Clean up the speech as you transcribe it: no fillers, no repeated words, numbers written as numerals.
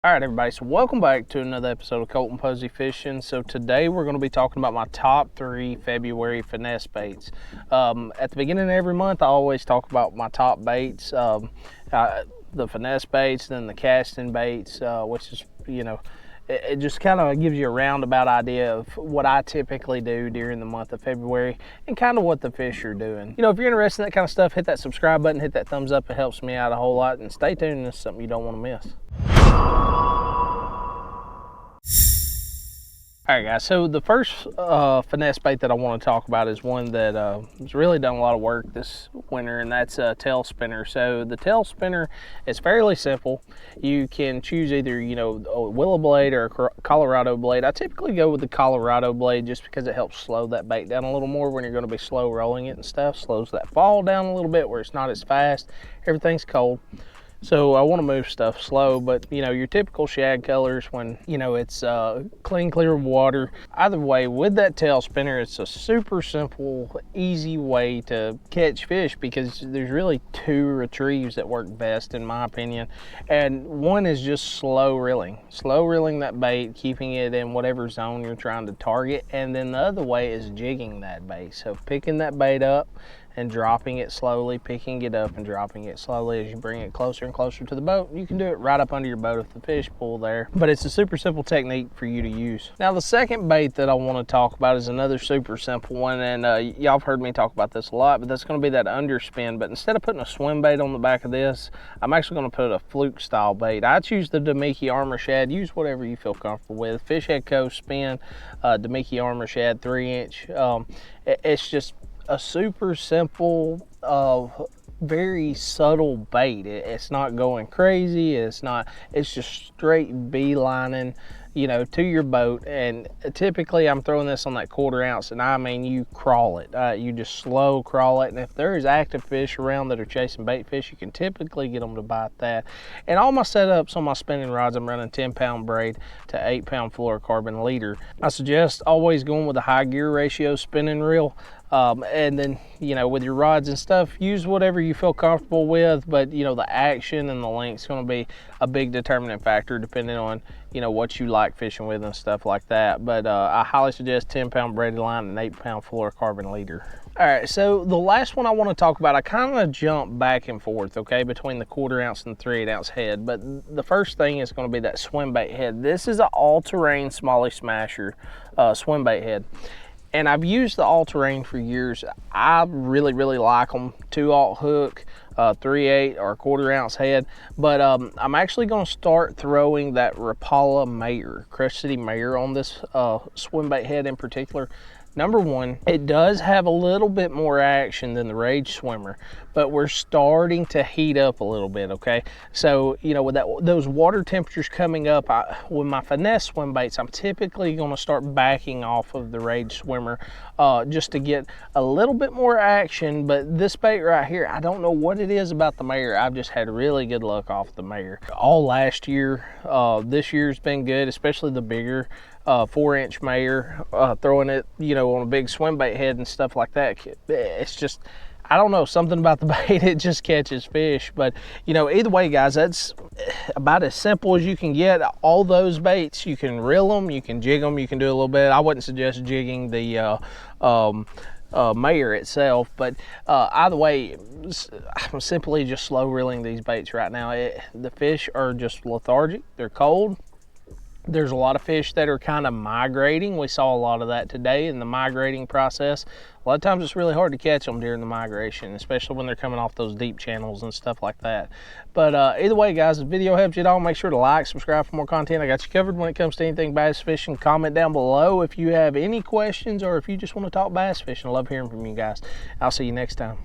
All right, everybody, so welcome back to another episode of Colton Posey Fishing. So today we're going to be talking about my top 3 February finesse baits. At the beginning of every month, I always talk about my top baits, the finesse baits, then the casting baits, which is, it just kind of gives you a roundabout idea of what I typically do during the month of February and kind of what the fish are doing. If you're interested in that kind of stuff, hit that subscribe button, hit that thumbs up. It helps me out a whole lot, and stay tuned. This is something you don't want to miss. All right, guys, so the first finesse bait that I want to talk about is one that has really done a lot of work this winter, and that's a tail spinner. So the tail spinner is fairly simple. You can choose either, a willow blade or a Colorado blade. I typically go with the Colorado blade just because it helps slow that bait down a little more when you're going to be slow rolling it and stuff. Slows that fall down a little bit where it's not as fast. Everything's cold. So I want to move stuff slow, but your typical shad colors when it's clean, clear water. Either way, with that tail spinner, it's a super simple, easy way to catch fish because there's really 2 retrieves that work best in my opinion. And one is just slow reeling that bait, keeping it in whatever zone you're trying to target. And then the other way is jigging that bait. So picking that bait up and dropping it slowly, picking it up and dropping it slowly as you bring it closer and closer to the boat. You can do it right up under your boat if the fish pull there, but it's a super simple technique for you to use. Now the second bait that I want to talk about is another super simple one, and y'all have heard me talk about this a lot, but that's going to be that underspin. But instead of putting a swim bait on the back of this, I'm actually going to put a fluke style bait. I choose the Demiki Armor Shad. Use whatever you feel comfortable with. Fish Head Co. Spin, Demiki Armor Shad 3-inch. It's just a super simple, very subtle bait. It's not going crazy. It's just straight beelining, to your boat. And typically I'm throwing this on that 1/4 ounce, and I mean, you crawl it. You just slow crawl it. And if there is active fish around that are chasing bait fish, you can typically get them to bite that. And all my setups on my spinning rods, I'm running 10-pound braid to 8-pound fluorocarbon leader. I suggest always going with a high gear ratio spinning reel. And then, with your rods and stuff, use whatever you feel comfortable with, but, the action and the length is going to be a big determining factor depending on, what you like fishing with and stuff like that. But I highly suggest 10-pound braided line and 8-pound fluorocarbon leader. All right, so the last one I want to talk about, I kind of jump back and forth, okay, between the 1/4 ounce and 3/8 ounce head. But the first thing is going to be that swim bait head. This is an all-terrain Smalley Smasher swim bait head. And I've used the all-terrain for years. I really, really like them. 2/0 hook, 3/8 or 1/4 ounce head. But I'm actually going to start throwing that Rapala Mayor, Crush City Mayor on this swim bait head in particular. Number one, it does have a little bit more action than the Rage Swimmer, but we're starting to heat up a little bit, okay? So, with those water temperatures coming up, with my finesse swim baits, I'm typically going to start backing off of the Rage Swimmer just to get a little bit more action. But this bait right here, I don't know what it is about the Mayor. I've just had really good luck off the Mayor. All last year, this year's been good, especially the bigger 4-inch Mayor, throwing it, on a big swim bait head and stuff like that. It's just, I don't know, something about the bait, it just catches fish. But, either way, guys, that's about as simple as you can get. All those baits, you can reel them, you can jig them, you can do a little bit. I wouldn't suggest jigging the Mayor itself, but either way, I'm simply just slow reeling these baits right now. The fish are just lethargic, they're cold. There's a lot of fish that are kind of migrating. We saw a lot of that today in the migrating process. A lot of times it's really hard to catch them during the migration, especially when they're coming off those deep channels and stuff like that. But either way, guys, if the video helped you at all, make sure to like, subscribe for more content. I got you covered when it comes to anything bass fishing. Comment down below if you have any questions or if you just want to talk bass fishing. I love hearing from you guys. I'll see you next time.